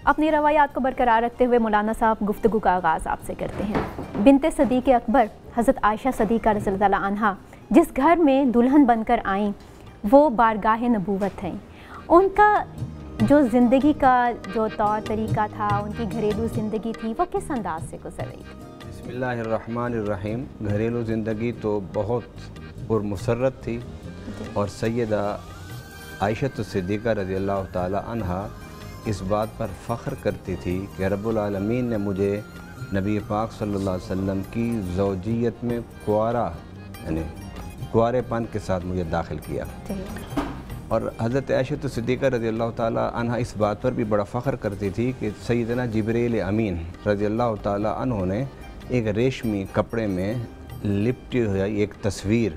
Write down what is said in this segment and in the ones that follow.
اپنی روایات کو برقرار رکھتے ہوئے مولانا صاحب گفتگو کا آغاز آپ سے کرتے ہیں۔ بنت صدیق اکبر حضرت عائشہ صدیقہ رضی اللہ عنہا جس گھر میں دلہن بن کر آئیں وہ بارگاہ نبوت ہیں، ان کا جو زندگی کا جو طور طریقہ تھا، ان کی گھریلو زندگی تھی، وہ کس انداز سے گزر رہی تھی؟ بسم اللہ الرحمن الرحیم۔ گھریلو زندگی تو بہت پرمسرت تھی اور سیدہ عائشہ صدیقہ رضی اللہ تعالی عنہا اس بات پر فخر کرتی تھی کہ رب العالمین نے مجھے نبی پاک صلی اللہ علیہ وسلم کی زوجیت میں کنوارے پن کے ساتھ مجھے داخل کیا۔ اور حضرت عائشہ صدیقہ رضی اللہ تعالی عنہ اس بات پر بھی بڑا فخر کرتی تھی کہ سیدنا جبریل امین رضی اللہ تعالی عنہ نے ایک ریشمی کپڑے میں لپٹی ہوئی ایک تصویر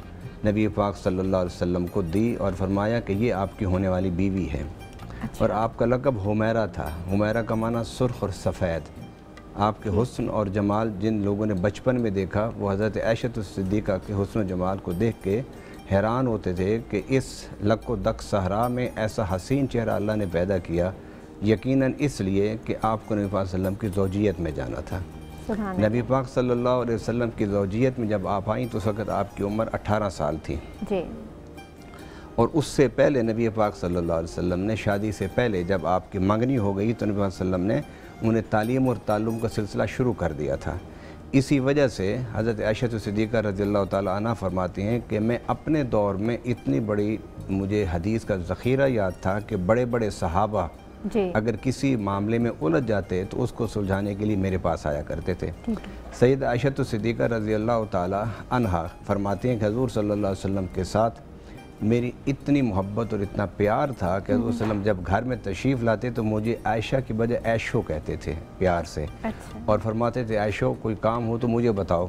نبی پاک صلی اللہ علیہ وسلم کو دی اور فرمایا کہ یہ آپ کی ہونے والی بیوی ہے۔ اور آپ کا لقب حمیرہ تھا۔ حمیرہ کا معنی سرخ اور سفید۔ آپ کے حسن اور جمال جن لوگوں نے بچپن میں دیکھا وہ حضرت عائشہ صدیقہ کے حسن و جمال کو دیکھ کے حیران ہوتے تھے کہ اس لک و دک صحرا میں ایسا حسین چہرہ اللہ نے پیدا کیا، یقیناً اس لیے کہ آپ کو نبی پاک صلی اللہ علیہ وسلم کی زوجیت میں جانا تھا۔ نبی پاک صلی اللہ علیہ وسلم کی زوجیت میں جب آپ آئیں تو اس وقت آپ کی عمر 18 سال تھی اور اس سے پہلے نبی پاک صلی اللہ علیہ وسلم نے شادی سے پہلے جب آپ کی منگنی ہو گئی تو نبی پاک صلی اللہ علیہ وسلم نے انہیں تعلیم اور تعلم کا سلسلہ شروع کر دیا تھا۔ اسی وجہ سے حضرت عائشہ صدیقہ رضی اللہ تعالی عنہ فرماتی ہیں کہ میں اپنے دور میں اتنی بڑی مجھے حدیث کا ذخیرہ یاد تھا کہ بڑے بڑے صحابہ اگر کسی معاملے میں الجھ جاتے تو اس کو سلجھانے کے لیے میرے پاس آیا کرتے تھے۔ سید عائشہ صدیقہ رضی اللہ تعالی عنہ فرماتی ہیں کہ حضور صلی اللہ علیہ وسلم کے ساتھ میری اتنی محبت اور اتنا پیار تھا کہ حضور صلی اللہ علیہ وسلم جب گھر میں تشریف لاتے تو مجھے عائشہ کی بجائے عائشو کہتے تھے پیار سے، اور فرماتے تھے عائشو کوئی کام ہو تو مجھے بتاؤ۔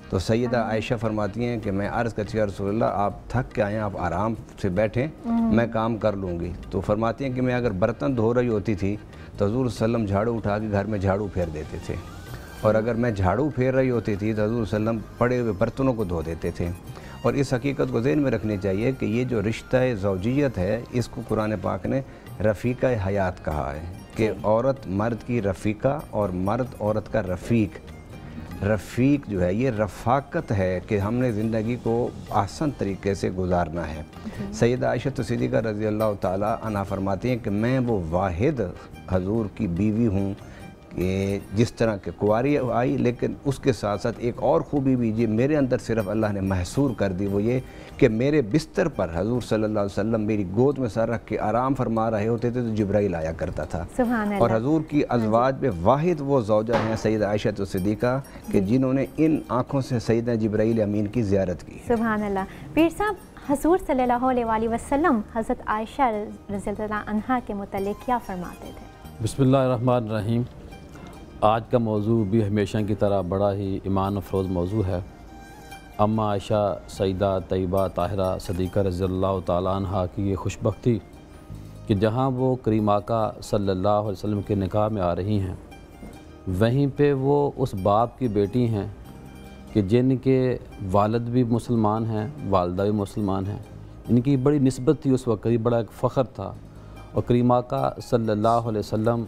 تو سیدہ عائشہ فرماتی ہیں کہ میں عرض کرتی یا رسول اللہ آپ تھک کے آئیں، آپ آرام سے بیٹھیں، میں کام کر لوں گی۔ تو فرماتی ہیں کہ میں اگر برتن دھو رہی ہوتی تھی تو حضور صلی اللہ علیہ وسلم جھاڑو اٹھا کے گھر میں جھاڑو پھیر دیتے تھے، اور اگر میں جھاڑو پھیر رہی ہوتی تھی تو حضور صلی اللہ علیہ وسلم پڑے ہوئے برتنوں کو دھو دیتے تھے۔ اور اس حقیقت کو ذہن میں رکھنی چاہیے کہ یہ جو رشتہ زوجیت ہے اس کو قرآن پاک نے رفیقہ حیات کہا ہے کہ عورت مرد کی رفیقہ اور مرد عورت کا رفیق۔ رفیق جو ہے یہ رفاقت ہے کہ ہم نے زندگی کو آسان طریقے سے گزارنا ہے۔ سیدہ عائشہ صدیقہ رضی اللہ تعالی عنہ فرماتی ہیں کہ میں وہ واحد حضور کی بیوی ہوں کہ جس طرح کہ کنواری آئی، لیکن اس کے ساتھ ساتھ ایک اور خوبی بھی جو میرے اندر صرف اللہ نے محصور کر دی وہ یہ کہ میرے بستر پر حضور صلی اللہ علیہ وسلم میری گود میں سر رکھ کے آرام فرما رہے ہوتے تھے تو جبرائیل آیا کرتا تھا۔ اور حضور کی ازواج میں واحد وہ زوجہ ہیں سیدہ عائشہ صدیقہ کہ جنہوں نے ان آنکھوں سے سیدہ جبرائیل امین کی زیارت کی۔ سبحان اللہ۔ پیر صاحب حضور صلی اللہ علیہ وسلم حضرت عائشہ رضی اللہ عنہا کے متعلق کیا فرماتے تھے؟ بسم اللہ الرحمن الرحیم۔ آج کا موضوع بھی ہمیشہ کی طرح بڑا ہی ایمان افروز موضوع ہے۔ اماں عائشہ سیدہ طیبہ طاہرہ صدیقہ رضی اللہ تعالیٰ عنہ کی یہ خوش بختی کہ جہاں وہ کریم آقا صلی اللہ علیہ وسلم کے نکاح میں آ رہی ہیں وہیں پہ وہ اس باپ کی بیٹی ہیں کہ جن کے والد بھی مسلمان ہیں، والدہ بھی مسلمان ہیں۔ ان کی بڑی نسبت تھی اس وقت، بڑا ایک فخر تھا۔ اور کریم آقا صلی اللہ علیہ وسلم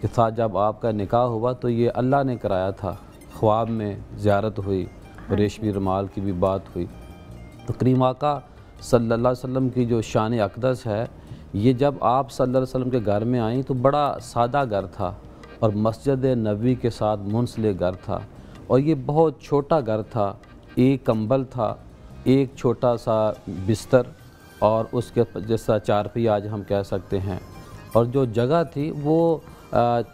کے ساتھ جب آپ کا نکاح ہوا تو یہ اللہ نے کرایا تھا، خواب میں زیارت ہوئی اور ریشمی رومال کی بھی بات ہوئی۔ تو کریم آقا صلی اللہ علیہ وسلم کی جو شان اقدس ہے یہ جب آپ صلی اللہ علیہ وسلم کے گھر میں آئیں تو بڑا سادہ گھر تھا اور مسجد نبوی کے ساتھ منسلک گھر تھا، اور یہ بہت چھوٹا گھر تھا۔ ایک کمبل تھا، ایک چھوٹا سا بستر اور اس کے جیسا چارپائی آج ہم کہہ سکتے ہیں، اور جو جگہ تھی وہ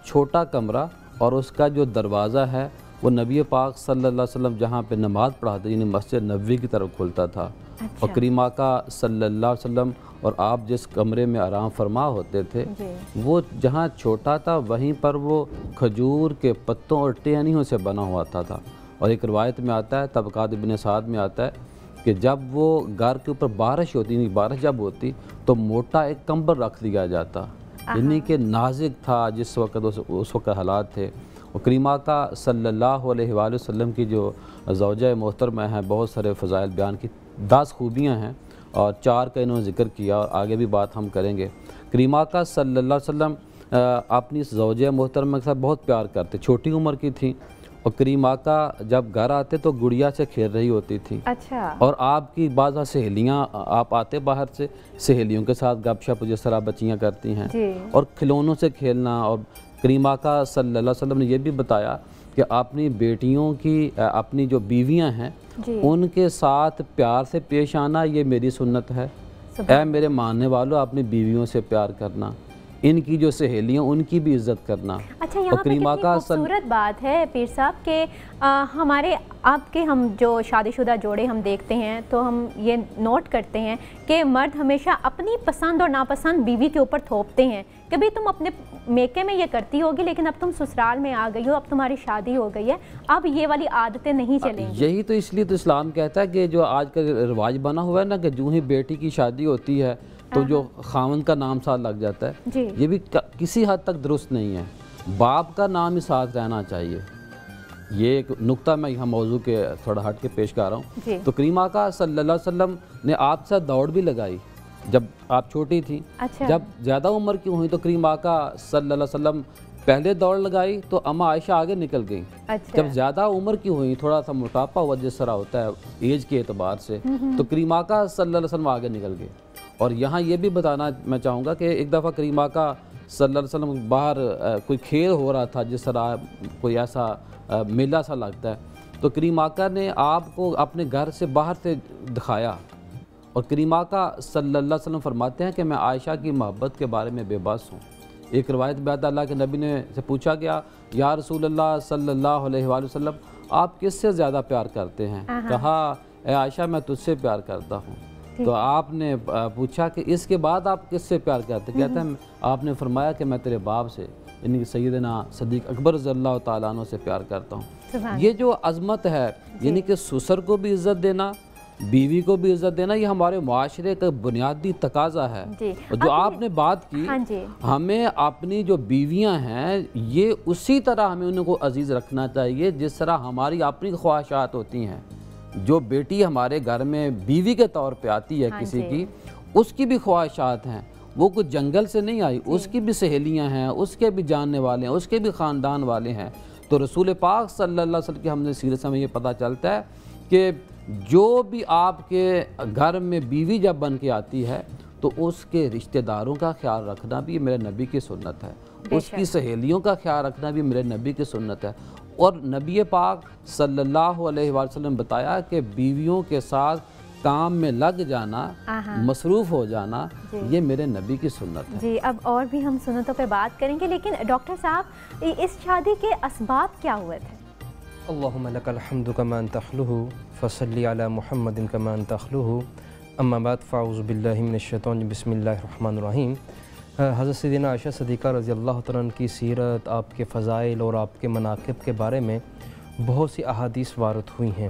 چھوٹا کمرہ، اور اس کا جو دروازہ ہے وہ نبی پاک صلی اللہ علیہ وسلم جہاں پہ نماز پڑھاتے یعنی مسجد نبوی کی طرف کھلتا تھا۔ اور کریم آقا صلی اللہ علیہ وسلم اور آپ جس کمرے میں آرام فرما ہوتے تھے وہ جہاں چھوٹا تھا وہیں پر وہ کھجور کے پتوں اور ٹہنیوں سے بنا ہوا تھا۔ اور ایک روایت میں آتا ہے، طبقات ابن سعد میں آتا ہے کہ جب وہ گھر کے اوپر بارش ہوتی، یعنی بارش جب ہوتی تو موٹا ایک کمبل رکھ دیا جاتا، یعنی کہ نازک تھا جس وقت اس وقت حالات تھے۔ اور کریم آقا صلی اللہ علیہ وآلہ وسلم کی جو زوجہ محترمہ ہیں، بہت سارے فضائل بیان کی 10 خوبیاں ہیں اور 4 کا انہوں نے ذکر کیا اور آگے بھی بات ہم کریں گے۔ کریم آقا صلی اللہ علیہ وسلم اپنی اس زوجہ محترمہ کے ساتھ بہت پیار کرتے، چھوٹی عمر کی تھیں، اور کریم آقا جب گھر آتے تو گڑیا سے کھیل رہی ہوتی تھی، اچھا، اور آپ کی بعض سہیلیاں، آپ آتے باہر سے سہیلیوں کے ساتھ گپ شپ جس طرح بچیاں کرتی ہیں، اور کھلونوں سے کھیلنا. اور کریم آقا صلی اللہ علیہ وسلم نے یہ بھی بتایا کہ اپنی بیٹیوں کی، اپنی جو بیویاں ہیں ان کے ساتھ پیار سے پیش آنا یہ میری سنت ہے. اے میرے ماننے والوں، اپنی بیویوں سے پیار کرنا، ان کی جو سہیلیاں ان کی بھی عزت کرنا. اچھا، یہاں پہ کتنی خوبصورت بات ہے پیر صاحب کہ ہمارے آپ کے ہم جو شادی شدہ جوڑے ہم دیکھتے ہیں تو ہم یہ نوٹ کرتے ہیں کہ مرد ہمیشہ اپنی پسند اور ناپسند بیوی کے اوپر تھوپتے ہیں. کبھی تم اپنے میکے میں یہ کرتی ہوگی لیکن اب تم سسرال میں آ گئی ہو، اب تمہاری شادی ہو گئی ہے، اب یہ والی عادتیں نہیں چلیں گی. یہی تو اس لیے تو اسلام کہتا ہے کہ جو آج کا رواج بنا ہوا ہے نا کہ جو ہی بیٹی کی شادی ہوتی ہے تو جو خاوند کا نام ساتھ لگ جاتا ہے، یہ بھی کسی حد تک درست نہیں ہے. باپ کا نام ہی ساتھ رہنا چاہیے. یہ ایک نقطہ میں یہاں موضوع کے تھوڑا ہٹ کے پیش کر رہا ہوں. تو کریم آقا صلی اللہ علیہ وسلم نے آپ سے دوڑ بھی لگائی جب آپ چھوٹی تھی. جب زیادہ عمر کی ہوئی تو کریم آقا صلی اللہ علیہ وسلم پہلے دوڑ لگائی تو اما عائشہ آگے نکل گئی. جب زیادہ عمر کی ہوئی، تھوڑا سا موٹاپا ہوا جس طرح ہوتا ہے ایج کے اعتبار سے، تو کریم آقا صلی اللہ علیہ وسلم آگے نکل گئے. اور یہاں یہ بھی بتانا میں چاہوں گا کہ ایک دفعہ کریم آقا صلی اللہ علیہ وسلم باہر کوئی کھیل ہو رہا تھا، جس طرح کوئی ایسا میلہ سا لگتا ہے، تو کریم آقا نے آپ کو اپنے گھر سے باہر سے دکھایا. اور کریم آقا صلی اللہ علیہ وسلم فرماتے ہیں کہ میں عائشہ کی محبت کے بارے میں بے بس ہوں. ایک روایت میں آتا، اللہ کے نبی نے سے پوچھا گیا، یا رسول اللہ صلی اللہ علیہ وآلہ وسلم آپ کس سے زیادہ پیار کرتے ہیں؟ کہا، اے عائشہ میں تجھ سے پیار کرتا ہوں. تو آپ نے پوچھا کہ اس کے بعد آپ کس سے پیار کرتے ہیں؟ کہتے ہیں آپ نے فرمایا کہ میں تیرے باپ سے، یعنی سیدنا صدیق اکبر رضی اللہ تعالیٰ عنہ سے پیار کرتا ہوں. یہ جو عظمت ہے، یعنی کہ سسر کو بھی عزت دینا، بیوی کو بھی عزت دینا، یہ ہمارے معاشرے کا بنیادی تقاضا ہے. جو آپ نے بات کی، ہمیں اپنی جو بیویاں ہیں یہ اسی طرح ہمیں ان کو عزیز رکھنا چاہیے جس طرح ہماری اپنی خواہشات ہوتی ہیں. جو بیٹی ہمارے گھر میں بیوی کے طور پہ آتی ہے کسی کی، اس کی بھی خواہشات ہیں. وہ کچھ جنگل سے نہیں آئی، اس کی بھی سہیلیاں ہیں، اس کے بھی جاننے والے ہیں، اس کے بھی خاندان والے ہیں. تو رسول پاک صلی اللہ علیہ وسلم کی ہم نے سیرت سے ہمیں یہ پتہ چلتا ہے کہ جو بھی آپ کے گھر میں بیوی جب بن کے آتی ہے تو اس کے رشتہ داروں کا خیال رکھنا بھی میرے نبی کی سنت ہے. اس کی سہیلیوں کا خیال رکھنا بھی میرے نبی کی سنت ہے. اور نبی پاک صلی اللہ علیہ وآلہ وسلم بتایا کہ بیویوں کے ساتھ کام میں لگ جانا، مصروف ہو جانا، یہ میرے نبی کی سنت ہے. جی، اب اور بھی ہم سنتوں پہ بات کریں گے، لیکن ڈاکٹر صاحب اس شادی کے اسباب کیا ہوئے تھے؟ اللہم لک الحمد کما انت اہلہ فصلی علی محمد کما انت اہلہ، اما بعد فاعوذ باللہ من الشیطان، بسم اللہ الرحمن الرحیم. حضرت سیدنا عائشہ صدیقہ رضی اللہ تعالیٰ عنہ کی سیرت، آپ کے فضائل اور آپ کے مناقب کے بارے میں بہت سی احادیث وارد ہوئی ہیں،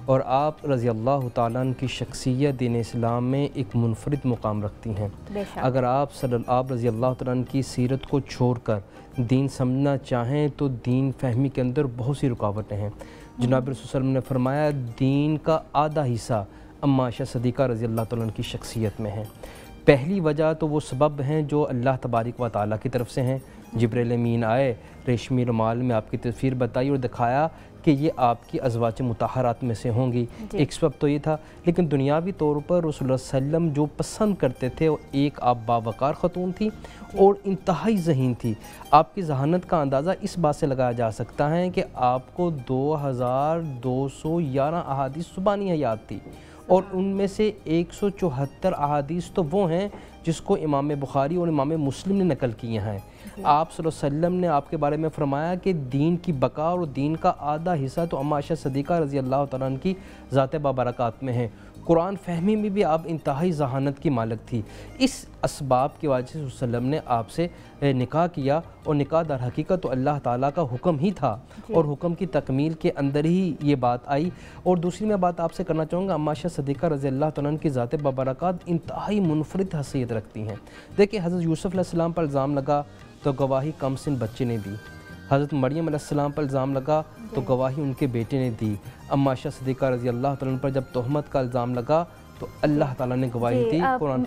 اور آپ رضی اللہ تعالیٰ عنہ کی شخصیت دین اسلام میں ایک منفرد مقام رکھتی ہیں. اگر آپ رضی اللہ تعالیٰ عنہ کی سیرت کو چھوڑ کر دین سمجھنا چاہیں تو دین فہمی کے اندر بہت سی رکاوٹیں ہیں. جناب رسول صلی اللہ علیہ وسلم نے فرمایا دین کا آدھا حصہ اما عائشہ صدیقہ رضی اللہ تعالیٰ عنہ کی شخصیت میں ہے. پہلی وجہ تو وہ سبب ہیں جو اللہ تبارک و تعالیٰ کی طرف سے ہیں. جبریل امین آئے، ریشمی رومال میں آپ کی تصویر بتائی اور دکھایا کہ یہ آپ کی ازواج مطہرات میں سے ہوں گی. ایک سبب تو یہ تھا. لیکن دنیاوی طور پر رسول اللہ صلی اللہ علیہ وسلم جو پسند کرتے تھے وہ ایک آپ باوقار خاتون تھی اور انتہائی ذہین تھی. آپ کی ذہانت کا اندازہ اس بات سے لگایا جا سکتا ہے کہ آپ کو 2211 احادیث زبانی یاد تھی، اور ان میں سے 174 احادیث تو وہ ہیں جس کو امام بخاری اور امام مسلم نے نقل کیے ہیں. آپ صلی اللہ علیہ وسلم نے آپ کے بارے میں فرمایا کہ دین کی بقا اور دین کا آدھا حصہ تو اما عائشہ صدیقہ رضی اللہ تعالیٰ عنہ کی ذات بابرکات میں ہے. قرآن فہمی میں بھی آپ انتہائی ذہانت کی مالک تھی. اس اسباب کی وجہ سے صلی اللہ علیہ وسلم نے آپ سے نکاح کیا، اور نکاح در حقیقت تو اللہ تعالیٰ کا حکم ہی تھا، اور حکم کی تکمیل کے اندر ہی یہ بات آئی. اور دوسری میں بات آپ سے کرنا چاہوں گا، اما عائشہ صدیقہ رضی اللہ تعالیٰ عنہ کی ذات بابرکات انتہائی منفرد حیثیت رکھتی ہیں. دیکھیں، حضرت یوسف علیہ السلام پر الزام لگا تو گواہی کم سن بچے نے دی. حضرت مریم علیہ السلام پر الزام لگا تو گواہی ان کے بیٹے نے دی. اما عائشہ صدیقہ رضی اللہ تعالیٰ عنہ پر جب تہمت کا الزام لگا تو اللہ تعالیٰ نے گواہی دی. قرآن